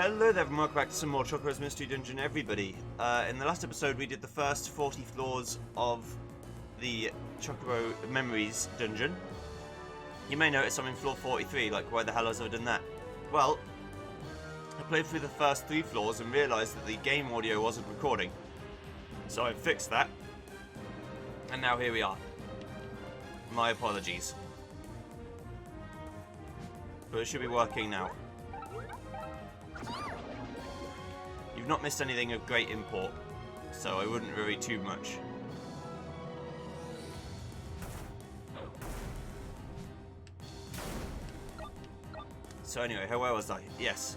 Hello there, and welcome back to some more Chocobo's Mystery Dungeon, everybody. In the last episode we did the first 40 floors of the Chocobo Memories dungeon. You may notice I'm in floor 43, like why the hell has I done that? Well, I played through the first 3 floors and realised that the game audio wasn't recording. So I fixed that, and now here we are. My apologies. But it should be working now. You've not missed anything of great import, so I wouldn't worry too much. So anyway, where was I? Yes.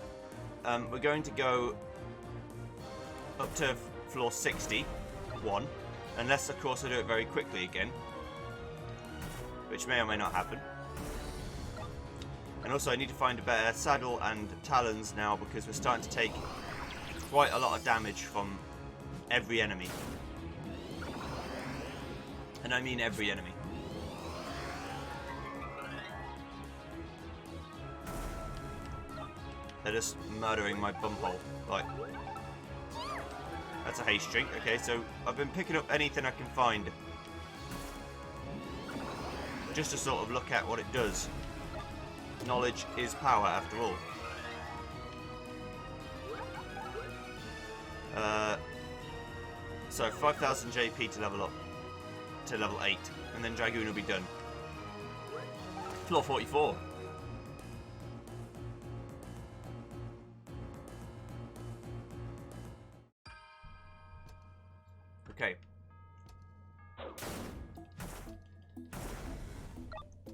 We're going to go up to floor 61, unless of course I do it very quickly again, which may or may not happen. And also I need to find a better saddle and talons now, because we're starting to take quite a lot of damage from every enemy. And I mean every enemy. They're just murdering my bumhole. Right. That's a haste drink. Okay, so I've been picking up anything I can find, just to sort of look at what it does. Knowledge is power, after all. So 5,000 JP to level up to level 8, and then Dragoon will be done. Floor 44. Okay.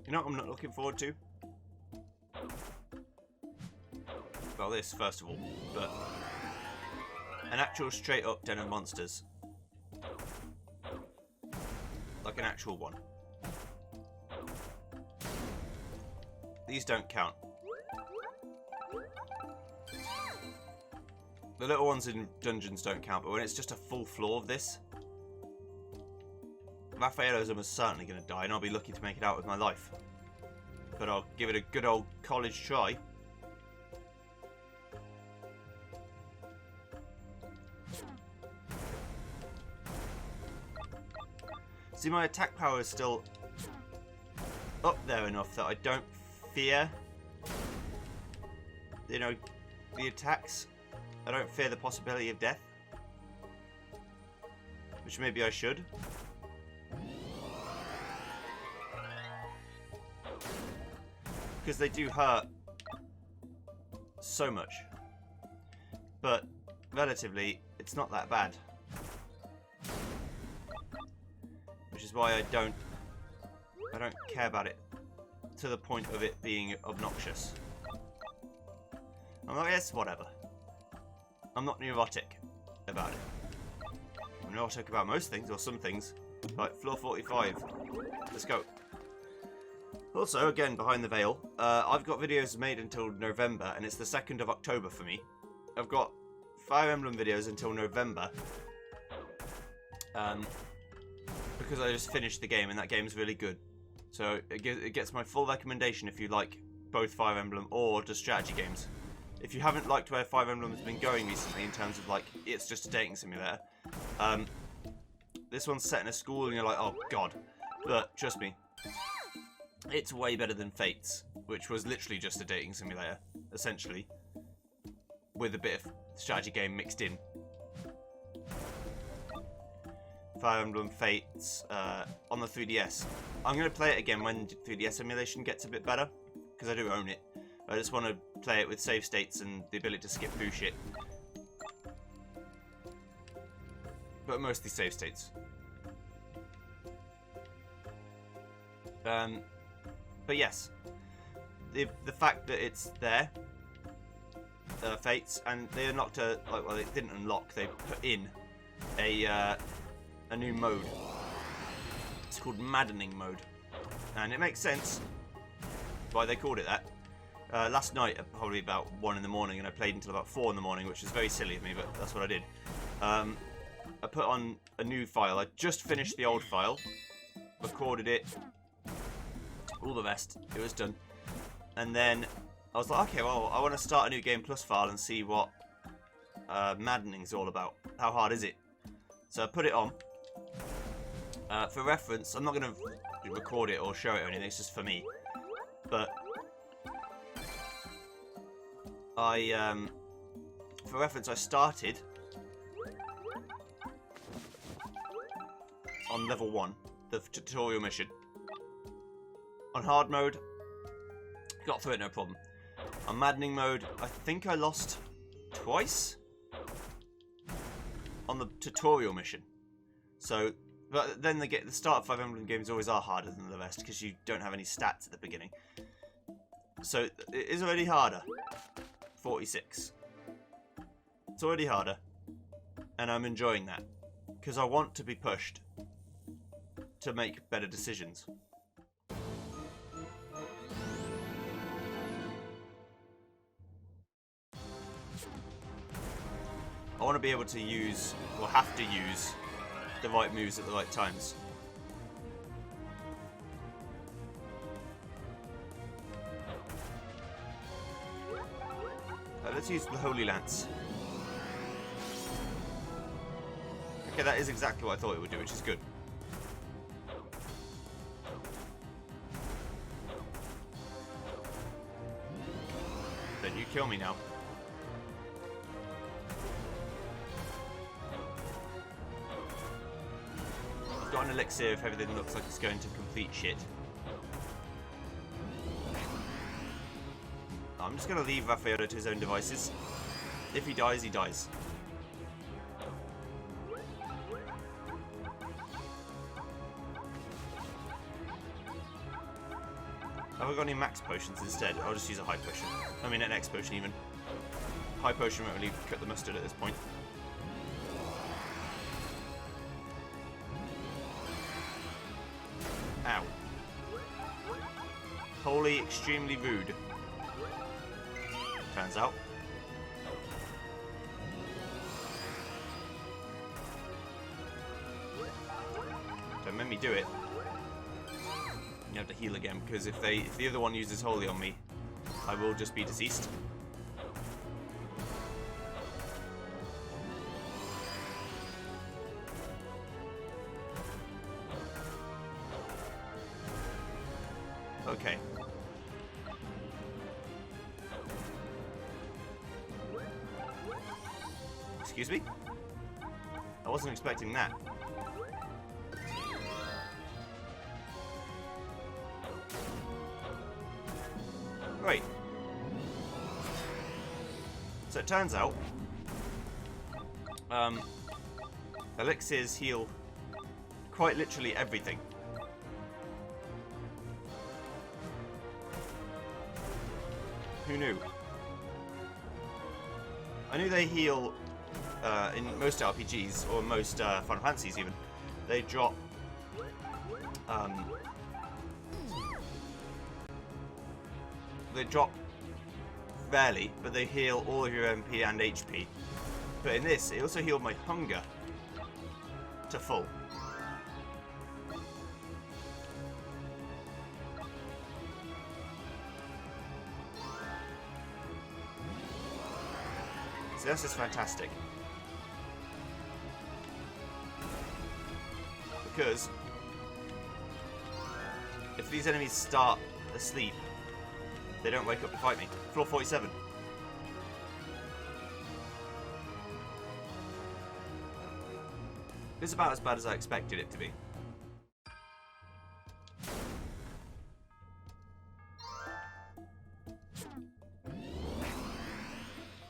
You know what I'm not looking forward to? Well, this first of all, but an actual straight up den of monsters. Like an actual one. These don't count. The little ones in dungeons don't count, but when it's just a full floor of this, Raphaelo's almost certainly going to die, and I'll be lucky to make it out with my life. But I'll give it a good old college try. See, my attack power is still up there enough that I don't fear, you know, the attacks. I don't fear the possibility of death, which maybe I should. Because they do hurt so much, but relatively it's not that bad. Which is why I don't care about it to the point of it being obnoxious. I'm like, yes, whatever. I'm not neurotic about it. I'm neurotic about most things, or some things. Right, floor 45. Let's go. Also, again, behind the veil, I've got videos made until November, and it's the 2nd of October for me. I've got Fire Emblem videos until November. Because I just finished the game, and that game's really good. So it gets my full recommendation if you like both Fire Emblem or just strategy games. If you haven't liked where Fire Emblem has been going recently in terms of like, it's just a dating simulator, this one's set in a school and you're like, oh god. But trust me, it's way better than Fates, which was literally just a dating simulator, essentially, with a bit of strategy game mixed in. Fire Emblem Fates on the 3DS. I'm going to play it again when 3DS emulation gets a bit better, because I do own it. I just want to play it with save states and the ability to skip through shit. But mostly save states. But yes, the fact that it's there, Fates, and they unlocked a, like, well, they didn't unlock, they put in a new mode. It's called Maddening Mode, and it makes sense why they called it that. Last night at probably about 1 in the morning, and I played until about 4 in the morning, which is very silly of me, but that's what I did. I put on a new file. I just finished the old file, recorded it, all the rest. It was done. And then I was like, okay, well, I want to start a new Game Plus file and see what Maddening's all about. How hard is it? So I put it on. For reference, I'm not going to record it or show it or anything, it's just for me. But for reference, I started on level 1, the tutorial mission. On hard mode, got through it no problem. On maddening mode, I think I lost twice on the tutorial mission. So, but then the start of Fire Emblem games always are harder than the rest because you don't have any stats at the beginning. So it is already harder. 46. It's already harder, and I'm enjoying that because I want to be pushed to make better decisions. I want to be able to use, or have to use, the right moves at the right times. Let's use the Holy Lance. Okay, that is exactly what I thought it would do, which is good. Don't you kill me now. I've got an elixir if everything looks like it's going to complete shit. I'm just going to leave Raffaello to his own devices. If he dies, he dies. Have I got any max potions instead? I'll just use a high potion. I mean, an X potion even. High potion won't really cut the mustard at this point. Ow. Wholly extremely rude. Turns out. Don't make me do it. You have to heal again, because if the other one uses holy on me, I will just be deceased. Okay. Excuse me? I wasn't expecting that. Right. So it turns out, elixirs heal quite literally everything. Who knew? I knew they heal in most RPGs, or most Final Fantasies even. They drop rarely, but they heal all of your MP and HP. But in this, it also healed my hunger to full. So this is fantastic. Because if these enemies start asleep, they don't wake up to fight me. Floor 47. It's about as bad as I expected it to be.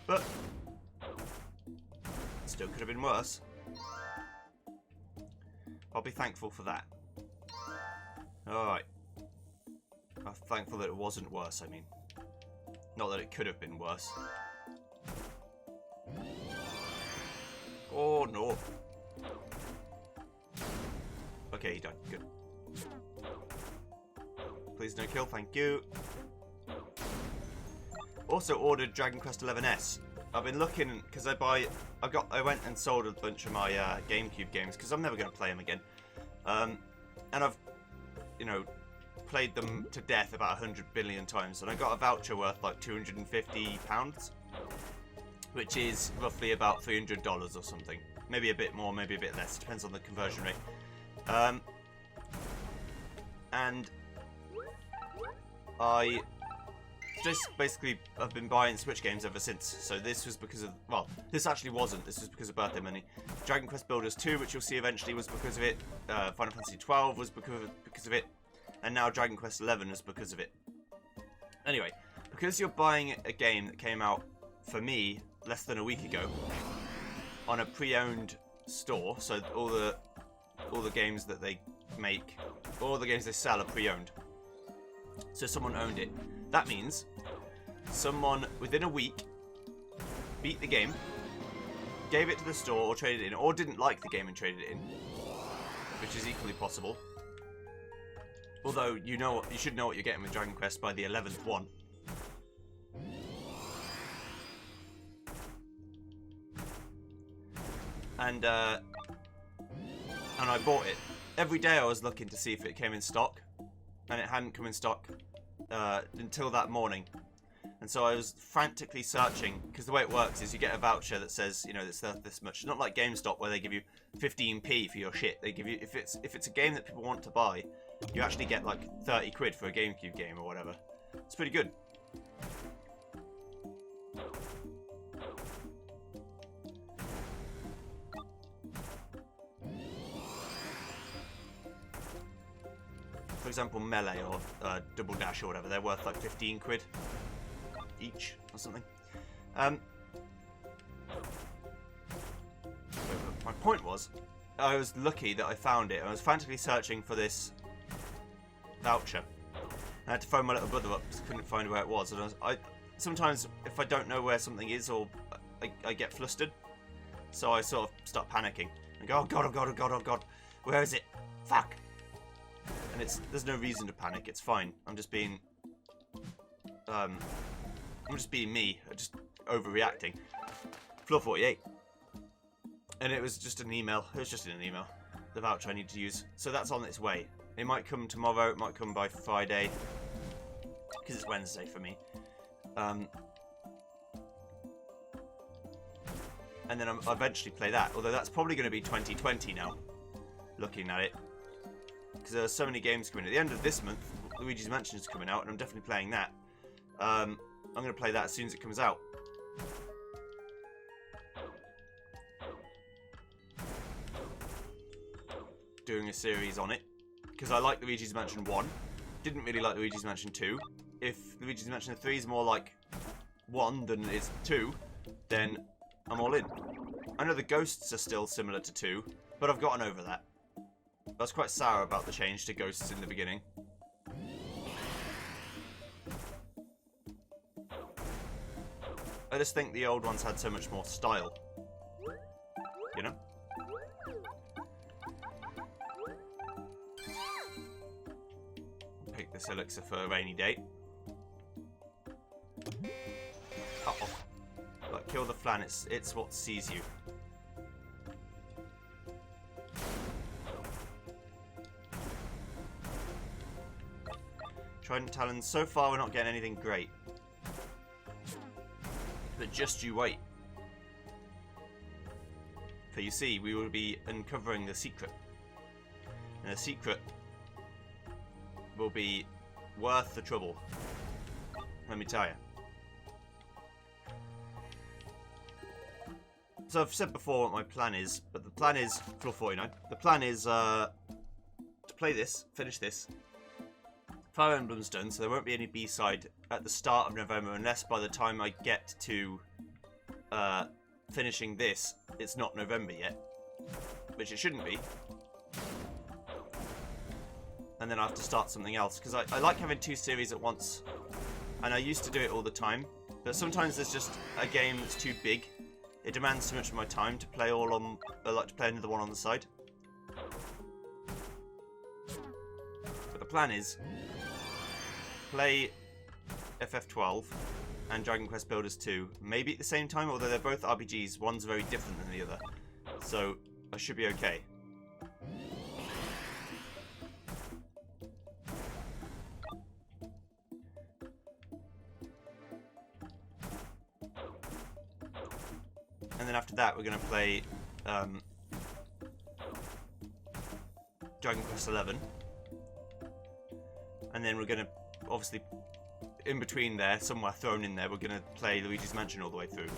But still could have been worse. I'll be thankful for that. Alright. I'm thankful that it wasn't worse, I mean. Not that it could have been worse. Oh no. Okay, he died. Good. Please no kill, thank you. Also ordered Dragon Quest XI's. I've been looking because I went and sold a bunch of my GameCube games because I'm never going to play them again. And I've, played them to death about 100 billion times, and I got a voucher worth like £250, which is roughly about $300 or something. Maybe a bit more, maybe a bit less. Depends on the conversion rate. And I just basically have been buying Switch games ever since. So this was because of, well, this actually wasn't. This was because of birthday money. Dragon Quest Builders 2, which you'll see eventually, was because of it. Final Fantasy 12 was because of it. And now Dragon Quest 11 is because of it. Anyway, because you're buying a game that came out, for me, less than a week ago, on a pre-owned store, so all the games that they make, all the games they sell are pre-owned. So someone owned it. That means someone within a week beat the game, gave it to the store or traded it in, or didn't like the game and traded it in, which is equally possible. Although you should know what you're getting with Dragon Quest by the 11th one. And I bought it. Every day I was looking to see if it came in stock, and it hadn't come in stock until that morning. And so I was frantically searching, because the way it works is you get a voucher that says, you know, it's worth this much. It's not like GameStop where they give you 15p for your shit. They give you, if it's a game that people want to buy, you actually get like 30 quid for a GameCube game or whatever. It's pretty good. For example, Melee or Double Dash or whatever, they're worth like 15 quid each or something. My point was, I was lucky that I found it. I was frantically searching for this voucher. I had to phone my little brother up because I couldn't find where it was. And sometimes if I don't know where something is, or I get flustered, so I sort of start panicking and go, oh god, oh god, oh god, oh god, where is it? Fuck! And there's no reason to panic. It's fine. I'm just being me. I'm just overreacting. Floor 48. And it was just an email. It was just an email. The voucher I need to use. So that's on its way. It might come tomorrow. It might come by Friday. Because it's Wednesday for me. And then I'll eventually play that. Although that's probably going to be 2020 now. Looking at it. Because there are so many games coming. At the end of this month, Luigi's Mansion is coming out. And I'm definitely playing that. I'm going to play that as soon as it comes out. Doing a series on it. Because I like Luigi's Mansion 1. Didn't really like Luigi's Mansion 2. If Luigi's Mansion 3 is more like 1 than it is 2, then I'm all in. I know the ghosts are still similar to 2, but I've gotten over that. I was quite sour about the change to ghosts in the beginning. I just think the old ones had so much more style. You know? Pick this elixir for a rainy day. Uh-oh. Like, kill the flan, it's what sees you. Trident Talons, so far we're not getting anything great. But just you wait. For you see, we will be uncovering the secret. And the secret will be worth the trouble. Let me tell you. So I've said before what my plan is, but the plan is, floor 49, the plan is to play this, finish this. Fire Emblem's done, so there won't be any B-side at the start of November, unless by the time I get to finishing this, it's not November yet. Which it shouldn't be. And then I have to start something else, because I like having 2 series at once. And I used to do it all the time, but sometimes there's just a game that's too big. It demands too much of my time to play all on, like to play another one on the side. But the plan is play FF12 and Dragon Quest Builders 2 maybe at the same time, although they're both RPGs. One's very different than the other, so I should be okay. And then after that, we're going to play Dragon Quest XI. And then we're going to, obviously, in between there, somewhere thrown in there, we're going to play Luigi's Mansion all the way through.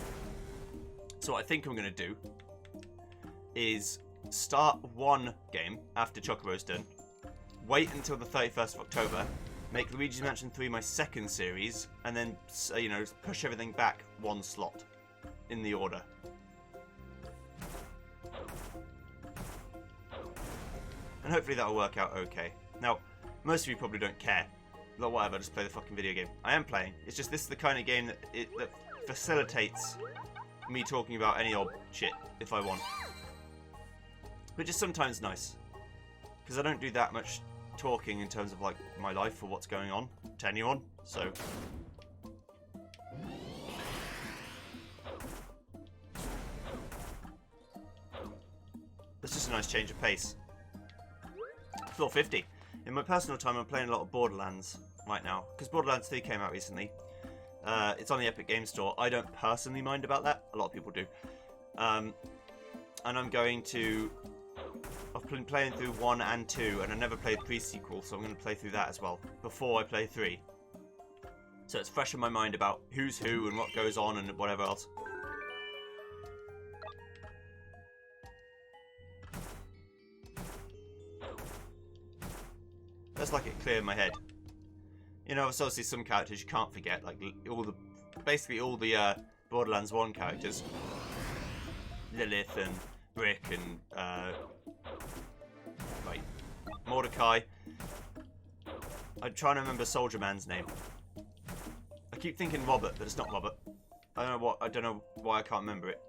So what I think I'm going to do is start one game after Chocobo's done, wait until the 31st of October, make Luigi's Mansion 3 my second series, and then, you know, push everything back one slot in the order. And hopefully that'll work out okay. Now, most of you probably don't care. Like, whatever, just play the fucking video game. I am playing. It's just this is the kind of game that facilitates me talking about any old shit if I want. Which is sometimes nice. Because I don't do that much talking in terms of, like, my life or what's going on to anyone. So... it's just a nice change of pace. Floor 50. In my personal time, I'm playing a lot of Borderlands right now. Because Borderlands 3 came out recently. It's on the Epic Games Store. I don't personally mind about that. A lot of people do. And I'm going to... I've been playing through 1 and 2, and I never played pre-sequel, so I'm going to play through that as well, before I play 3. So it's fresh in my mind about who's who and what goes on and whatever else. That's like it clear in my head. You know, there's obviously some characters you can't forget, like basically all the Borderlands 1 characters. Lilith and Brick and like Mordecai. I'm trying to remember Soldier Man's name. I keep thinking Robert, but it's not Robert. I don't know why I can't remember it.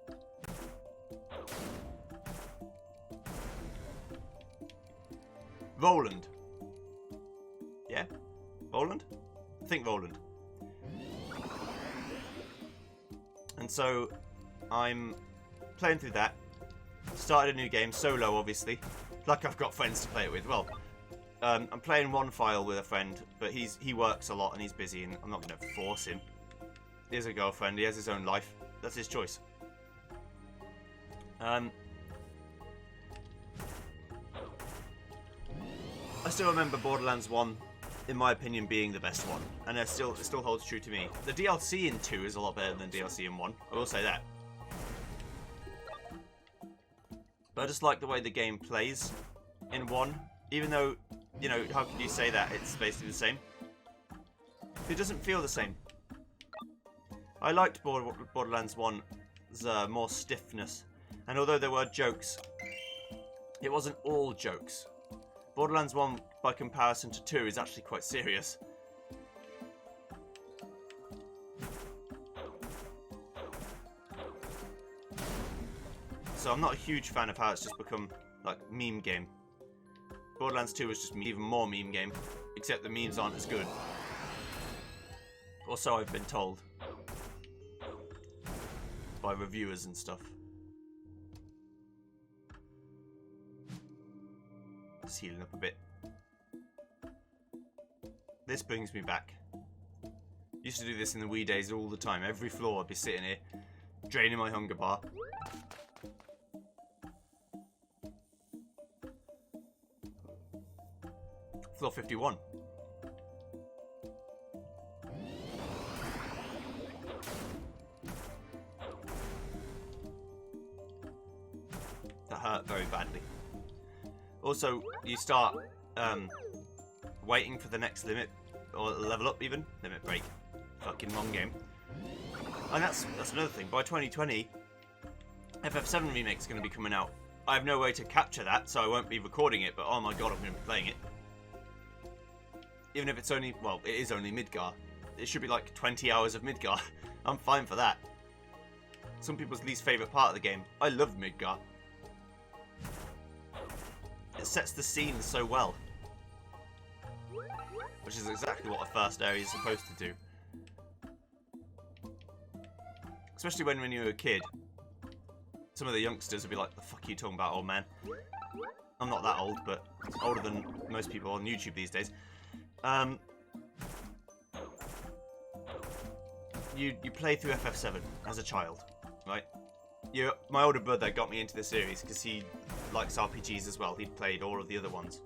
Roland. Yeah? Roland? I think Roland. And so I'm playing through that. Started a new game, solo obviously. Like I've got friends to play it with. Well, I'm playing one file with a friend, but he works a lot and he's busy, and I'm not going to force him. He has a girlfriend, he has his own life. That's his choice. I still remember Borderlands 1, in my opinion, being the best one, and it still holds true to me. The DLC in 2 is a lot better than DLC in 1. I will say that. But I just like the way the game plays in 1, even though, you know, how can you say that it's basically the same? It doesn't feel the same. I liked Borderlands 1's more stiffness, and although there were jokes, it wasn't all jokes. Borderlands 1, by comparison to 2, is actually quite serious. So I'm not a huge fan of how it's just become, like, meme game. Borderlands 2 is just even more meme game, except the memes aren't as good. Or so I've been told. By reviewers and stuff. Just healing up a bit. This brings me back. Used to do this in the wee days all the time. Every floor I'd be sitting here, draining my hunger bar. Floor 51. That hurt very badly. Also, you start waiting for the next limit, or level up even, limit break. Fucking long game. And that's another thing. By 2020, FF7 Remake's going to be coming out. I have no way to capture that, so I won't be recording it, but oh my god, I'm going to be playing it. Even if it's only, well, it is only Midgar. It should be like 20 hours of Midgar. I'm fine for that. Some people's least favourite part of the game. I love Midgar. It sets the scene so well. Which is exactly what a first area is supposed to do. Especially when you're a kid. Some of the youngsters will be like, the fuck are you talking about, old man? I'm not that old, but older than most people on YouTube these days. You play through FF7 as a child, right? my older brother got me into the series because he likes RPGs as well. He'd played all of the other ones.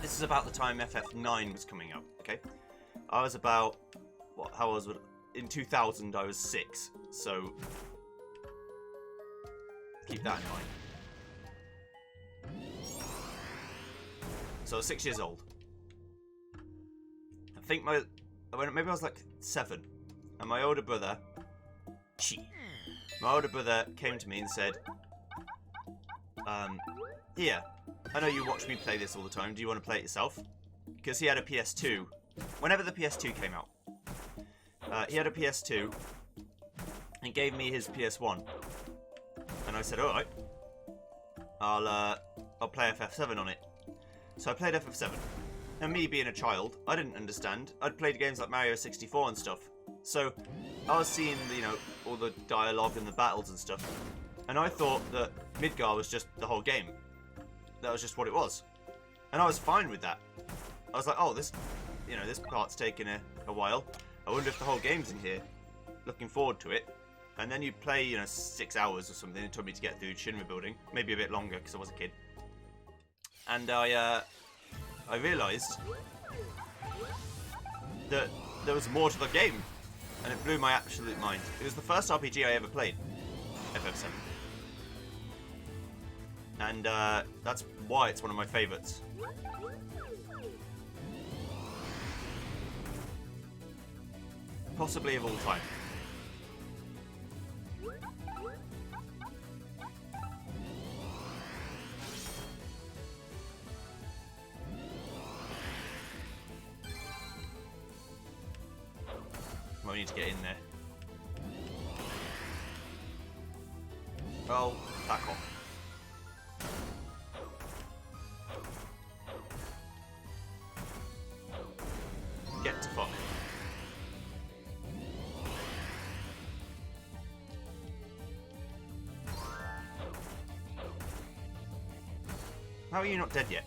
This is about the time FF9 was coming out. Okay, I was about in 2000 I was 6, so keep that in mind. So I was 6 years old. I think maybe I was like 7, and my older brother came to me and said, here, I know you watch me play this all the time, do you want to play it yourself? Because he had a PS2, whenever the PS2 came out. He had a PS2, and gave me his PS1. And I said, alright, I'll play FF7 on it. So I played FF7. And me being a child, I didn't understand. I'd played games like Mario 64 and stuff. So I was seeing, all the dialogue and the battles and stuff. And I thought that Midgar was just the whole game. That was just what it was. And I was fine with that. I was like, oh, this part's taking a while. I wonder if the whole game's in here. Looking forward to it. And then you'd play, 6 hours or something. It took me to get through Shinra Building. Maybe a bit longer because I was a kid. And I realised that there was more to the game. And it blew my absolute mind. It was the first RPG I ever played. FF7. And that's why it's one of my favourites. Possibly of all time. We need to get in there. Oh, back off. Get to fuck. How are you not dead yet?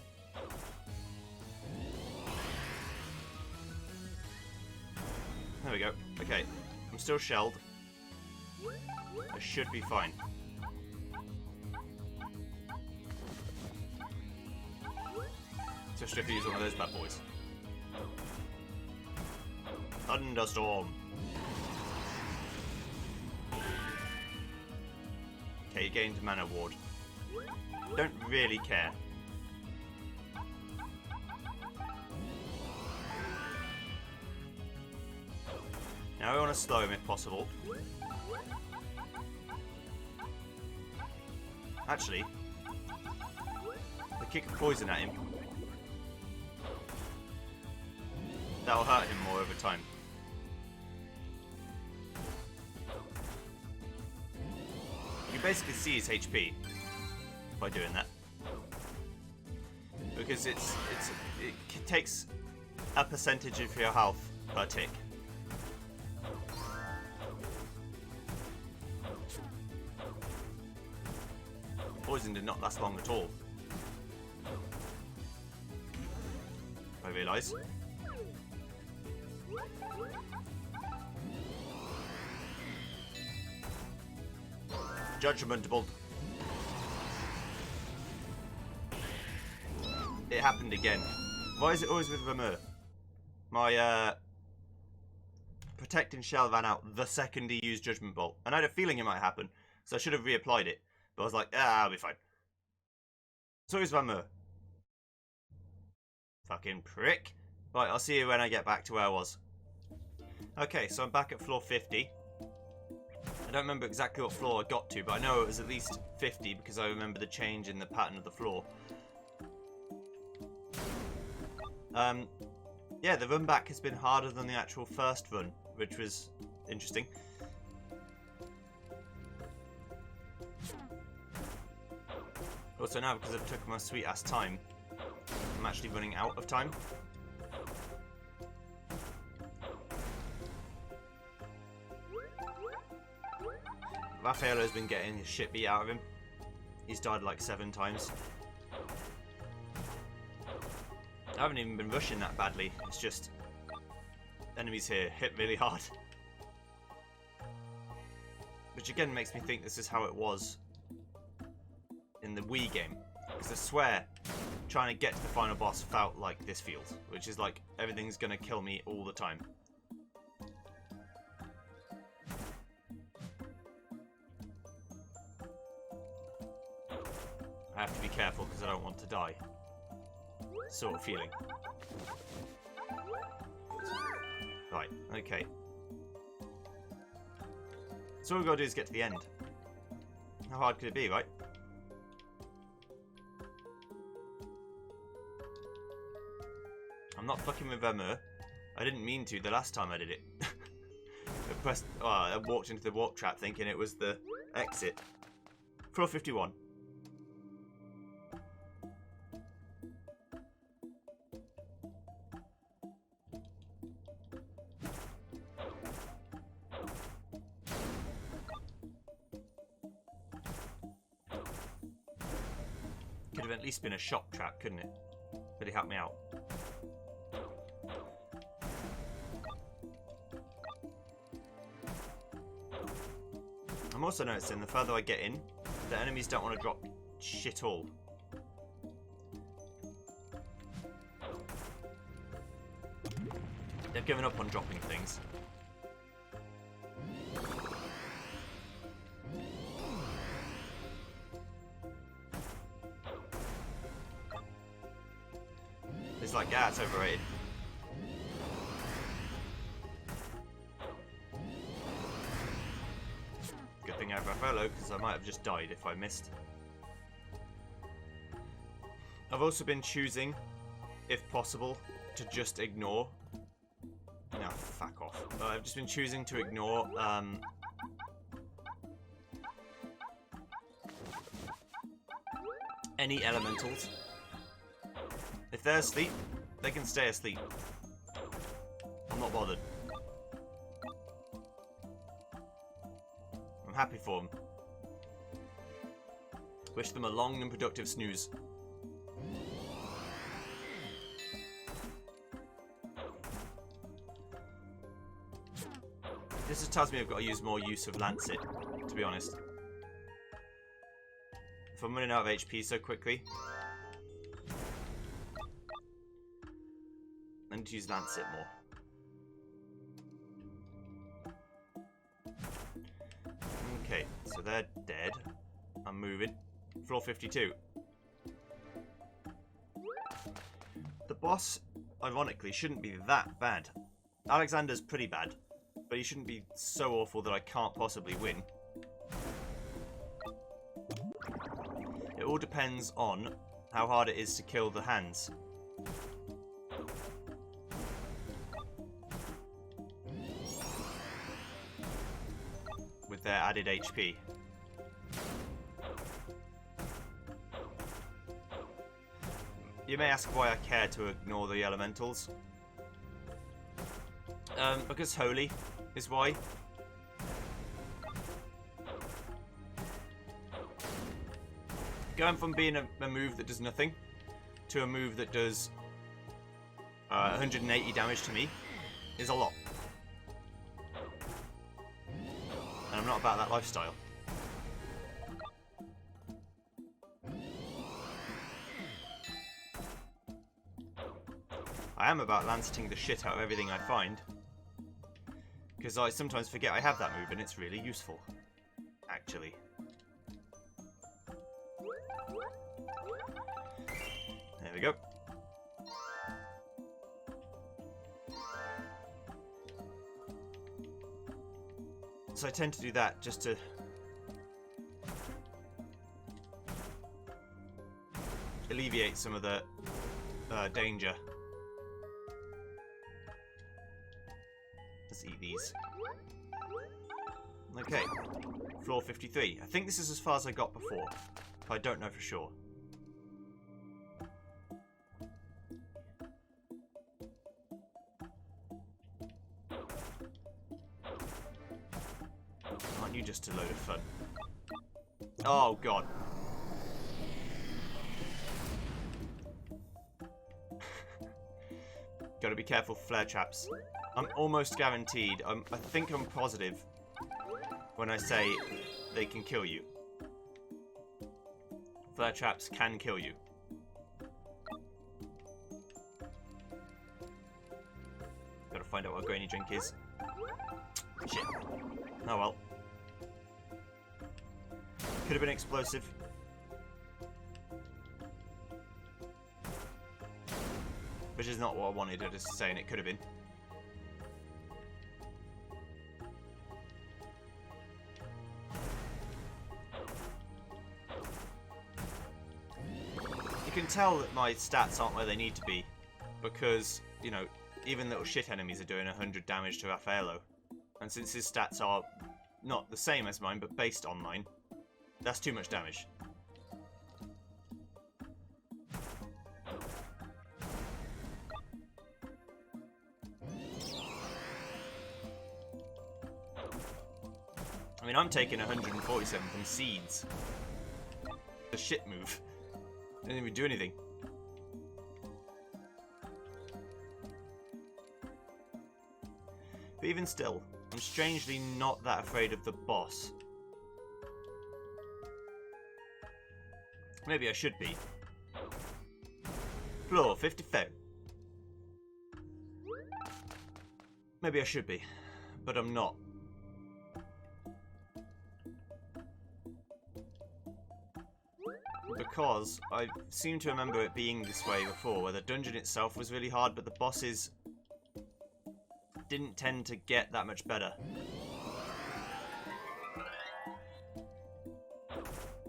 There we go. Okay, I'm still shelled. I should be fine. Especially if you use one of those bad boys. Thunderstorm. Okay, you gained Mana Ward. Don't really care. Now I want to slow him if possible. Actually, the kick of poison at him. That'll hurt him more over time. You basically see his HP by doing that. Because it takes a percentage of your health per tick. Poison did not last long at all. I realise. Judgment Bolt. It happened again. Why is it always with Vermeer? My protecting shell ran out the second he used Judgment Bolt. And I had a feeling it might happen, so I should have reapplied it. But I was like, I'll be fine. So is Vermeer. Fucking prick. Right, I'll see you when I get back to where I was. Okay, so I'm back at floor 50. I don't remember exactly what floor I got to, but I know it was at least 50 because I remember the change in the pattern of the floor. Yeah, the run back has been harder than the actual first run, which was interesting. Also now, because I've took my sweet ass time, I'm actually running out of time. Raffaello's been getting his shit beat out of him. He's died like 7 times. I haven't even been rushing that badly. It's just enemies here hit really hard. Which again makes me think this is how it was in the Wii game. Because I swear, trying to get to the final boss felt like this feels. Which is like, everything's going to kill me all the time. I have to be careful because I don't want to die. Sort of feeling. Right, okay. So all we've got to do is get to the end. How hard could it be, right? I'm not fucking with Vermeer. I didn't mean to the last time I did it. I walked into the warp trap thinking it was the exit. Floor 51. Could have at least been a shock trap, couldn't it? Really helped me out. I'm also noticing the further I get in, the enemies don't want to drop shit all. They've given up on dropping things. It's like, yeah, it's overrated. Good thing I have a follow, because I might have just died if I missed. I've also been choosing, if possible, to just ignore. No, fuck off. I've just been choosing to ignore any elementals. If they're asleep, they can stay asleep. I'm not bothered. I'm happy for them. Wish them a long and productive snooze. This just tells me I've got to use more use of Lancet, to be honest. If I'm running out of HP so quickly, I need to use Lancet more. Okay, so they're dead. I'm moving. Floor 52. The boss, ironically, shouldn't be that bad. Alexander's pretty bad, but he shouldn't be so awful that I can't possibly win. It all depends on how hard it is to kill the hands. With their added HP. You may ask why I care to ignore the elementals. Because Holy is why. Going from being a move that does nothing to a move that does 180 damage to me is a lot. And I'm not about that lifestyle. I am about lanceting the shit out of everything I find. Because I sometimes forget I have that move and it's really useful. Actually. There we go. So I tend to do that just to alleviate some of the danger. Let's eat these. Okay, floor 53. I think this is as far as I got before, but I don't know for sure. Aren't you just a load of fun? Oh god. Gotta be careful, flare traps. I'm almost guaranteed, I think I'm positive when I say they can kill you. Flare traps can kill you. Gotta find out what a grainy drink is. Shit. Oh well. Could have been explosive. Which is not what I wanted, I'm just saying it could have been. You can tell that my stats aren't where they need to be, because, you know, even little shit enemies are doing 100 damage to Raffaello. And since his stats are not the same as mine, but based on mine, that's too much damage. I mean, I'm taking 147 from seeds. A shit move. Didn't even do anything. But even still, I'm strangely not that afraid of the boss. Maybe I should be. Floor 54. Maybe I should be, but I'm not. Because I seem to remember it being this way before, where the dungeon itself was really hard, but the bosses didn't tend to get that much better.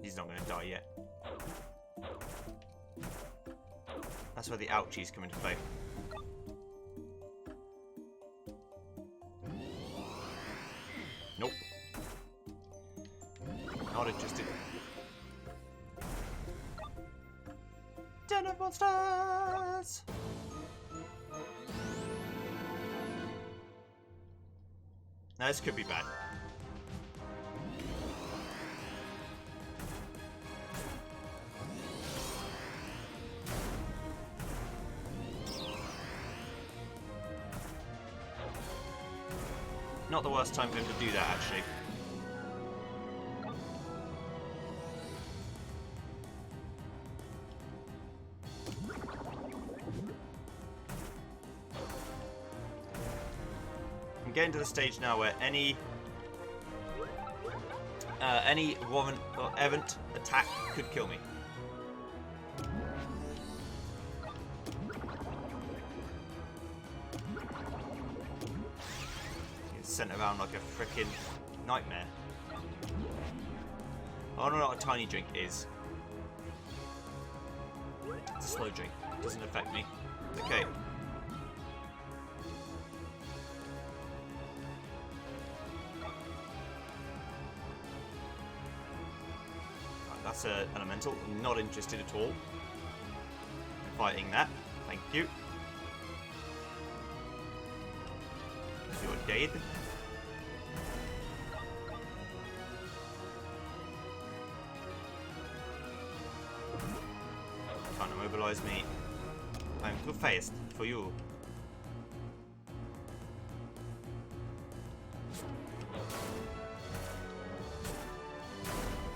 He's not going to die yet. That's where the ouchies come into play. Nope. Not interested. Den of Monsters! Now this could be bad. Not the worst time for him to do that, actually. I'm getting to the stage now where any warrant or event attack could kill me. Sent around like a frickin' nightmare. I don't know what a tiny drink is. It's a slow drink. It doesn't affect me. Okay. Right, that's an elemental. Not interested at all in fighting that. Thank you. You're dead. Trying to mobilize me. I'm too fast for you.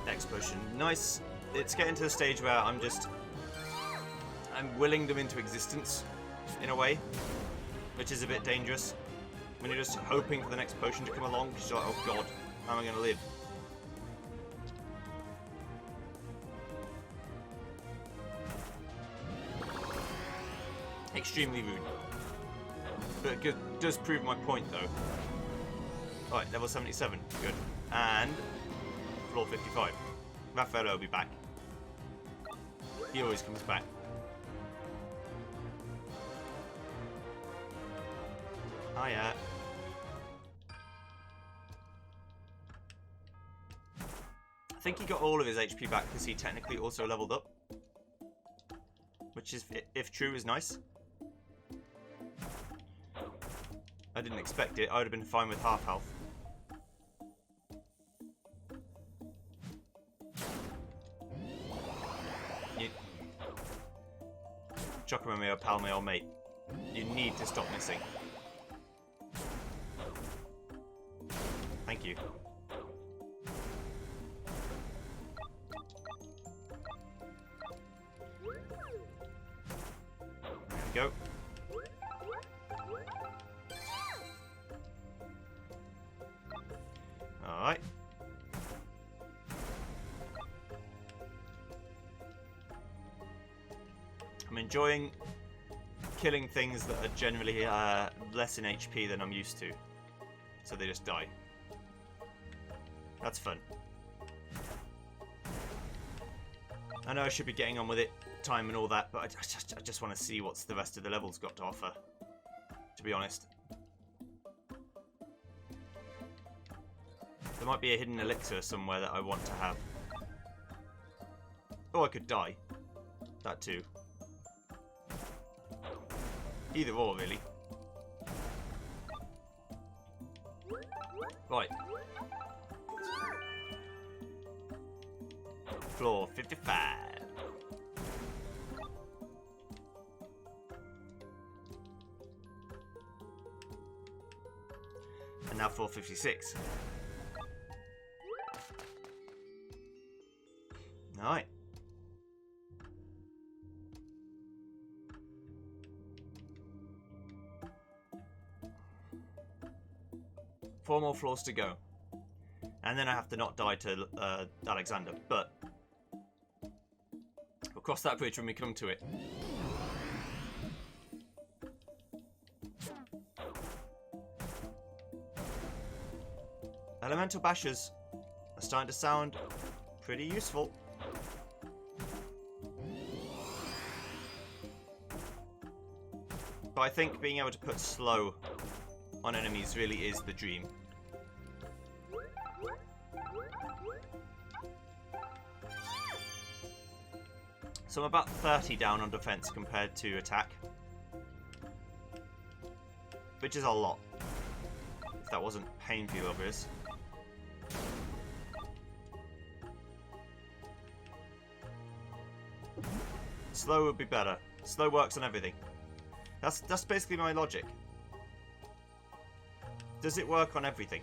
Explosion. Nice. It's getting to the stage where I'm willing them into existence in a way, which is a bit dangerous. When you're just hoping for the next potion to come along, because you're like, oh god, how am I going to live? Extremely rude. But it does prove my point, though. Alright, level 77. Good. And floor 55. Raffaello will be back. He always comes back. Hiya. I think he got all of his HP back because he technically also leveled up. Which is, if true, is nice. I didn't expect it. I would have been fine with half health. Chocobo, my old pal, my old mate. You need to stop missing. Thank you. Go. Alright. I'm enjoying killing things that are generally less in HP than I'm used to. So they just die. That's fun. I know I should be getting on with it, time and all that, but I just want to see what's the rest of the levels got to offer, to be honest. There might be a hidden elixir somewhere that I want to have. Oh, I could die. That too. Either or, really. Right. Floor 55. And now floor 56. Alright. Four more floors to go. And then I have to not die to Alexander, but we'll cross that bridge when we come to it. Elemental bashers are starting to sound pretty useful. But I think being able to put slow on enemies really is the dream. So I'm about 30 down on defense compared to attack. Which is a lot. If that wasn't painfully obvious. Slow would be better. Slow works on everything. That's basically my logic. Does it work on everything?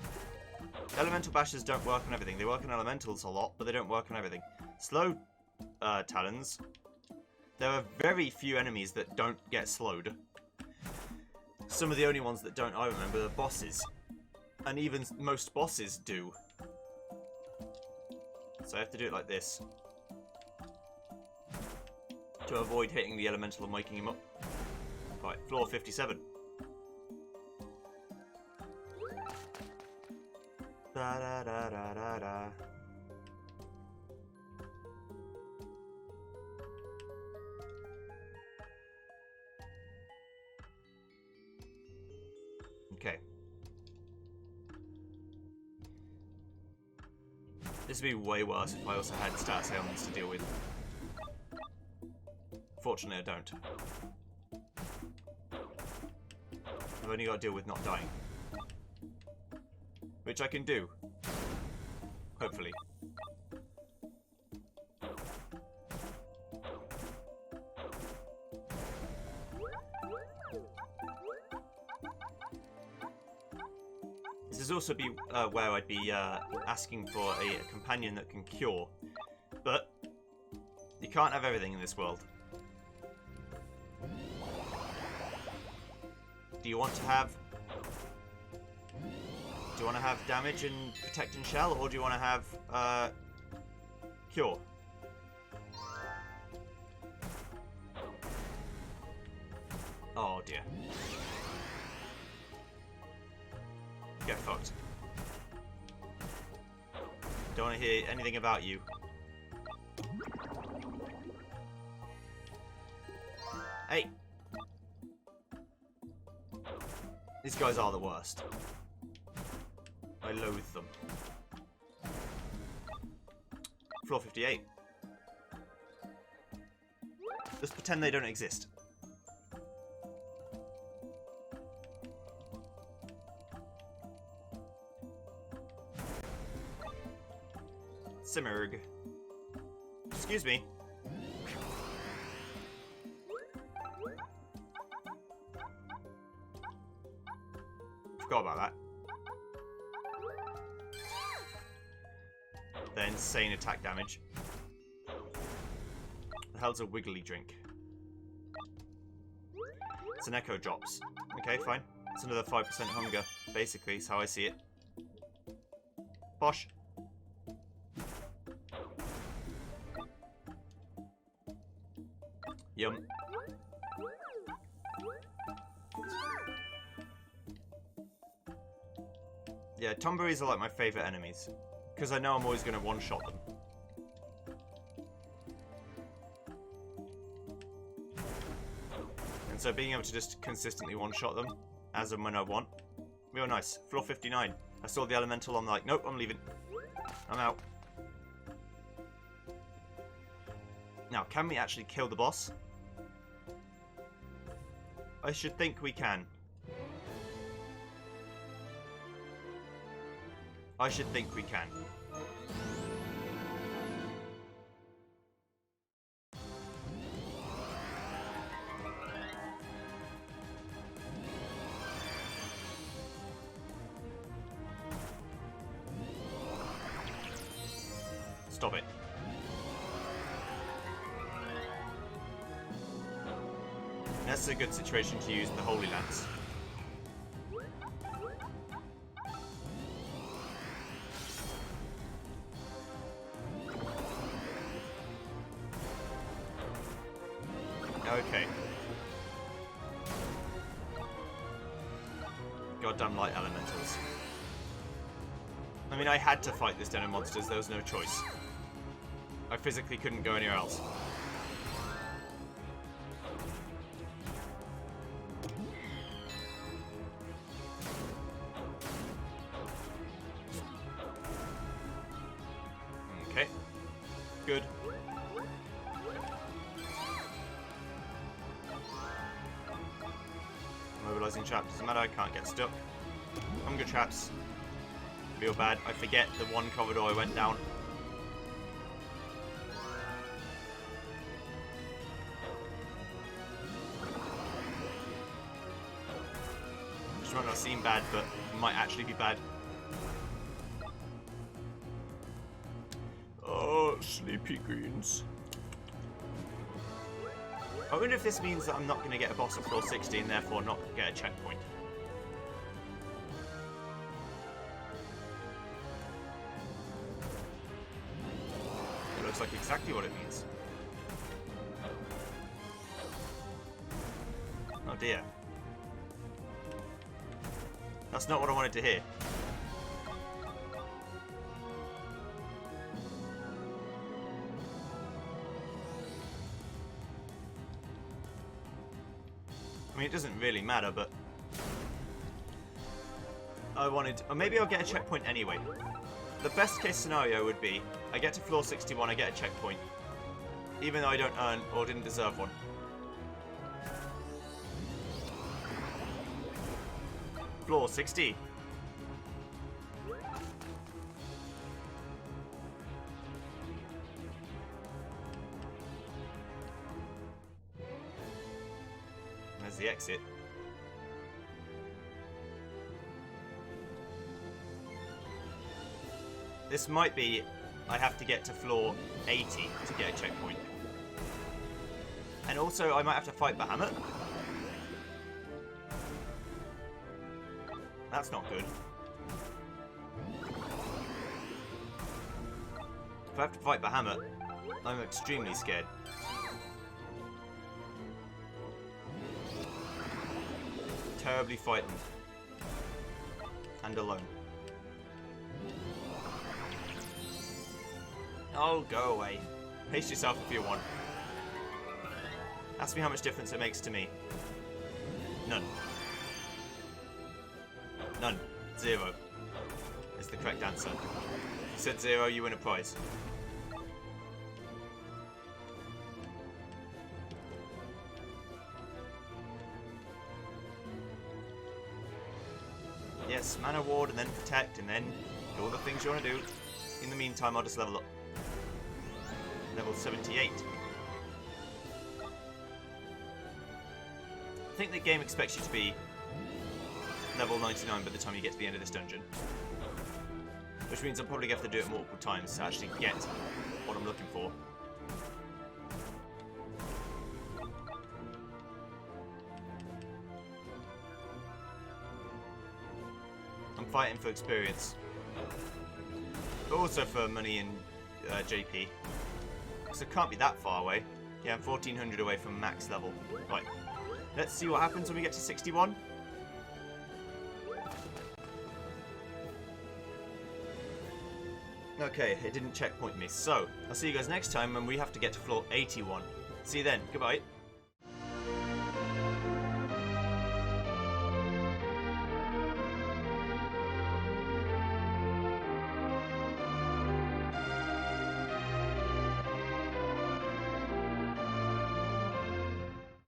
Elemental bashers don't work on everything. They work on elementals a lot, but they don't work on everything. Slow talons. There are very few enemies that don't get slowed. Some of the only ones that don't, I remember, are bosses. And even most bosses do. So I have to do it like this. To avoid hitting the elemental and waking him up. Right, floor 57. Da da da da da da. Okay. This would be way worse if I also had stats ailments to deal with. Fortunately, I don't. I've only got to deal with not dying. Which I can do. Hopefully. This is also where I'd be asking for a companion that can cure. But you can't have everything in this world. Do you want to have... Do you want to have damage and protect and shell, or do you want to have cure? Oh dear. Get fucked. Don't want to hear anything about you. Hey! These guys are the worst. I loathe them. Floor 58. Just pretend they don't exist. Simmerg. Excuse me. Forgot about that. The insane attack damage. The hell's a wiggly drink? It's an echo drops. Okay, fine. It's another 5% hunger, basically, is how I see it. Bosh. Yum. Yeah, Tomberries are like my favourite enemies. Because I know I'm always going to one-shot them. And so being able to just consistently one-shot them, as and when I want, real nice. Floor 59. I saw the elemental, I'm like, nope, I'm leaving. I'm out. Now, can we actually kill the boss? I should think we can. I should think we can. Stop it. That's a good situation to use the Holy Lance. Okay. Goddamn light elementals. I mean, I had to fight this den of monsters, there was no choice. I physically couldn't go anywhere else. Okay. Good. Mobilizing traps. Doesn't matter, I can't get stuck. Hunger traps. Real bad. I forget the one corridor I went down. Which might not seem bad, but might actually be bad. Oh, sleepy greens. I wonder if this means that I'm not going to get a boss at floor 60 and therefore not get a checkpoint. It looks like exactly what it means. Oh dear. That's not what I wanted to hear. I mean, it doesn't really matter, but I wanted... Or maybe I'll get a checkpoint anyway. The best case scenario would be, I get to floor 61, I get a checkpoint. Even though I don't earn or didn't deserve one. Floor 60. There's the exit. This might be I have to get to floor 80 to get a checkpoint. And also I might have to fight Bahamut. That's not good. If I have to fight Bahamut, I'm extremely scared. Terribly frightened. And alone. Oh, go away. Pace yourself if you want. Ask me how much difference it makes to me. None. None. 0 is the correct answer. If you said 0, you win a prize. Yes, mana ward and then protect and then do all the things you want to do. In the meantime, I'll just level up. Level 78. I think the game expects you to be level 99 by the time you get to the end of this dungeon. Which means I'll probably have to do it multiple times to actually get what I'm looking for. fighting for experience. But also for money and JP. So it can't be that far away. Yeah, I'm 1400 away from max level. Right. Let's see what happens when we get to 61. Okay, it didn't checkpoint me. So, I'll see you guys next time when we have to get to floor 81. See you then. Goodbye.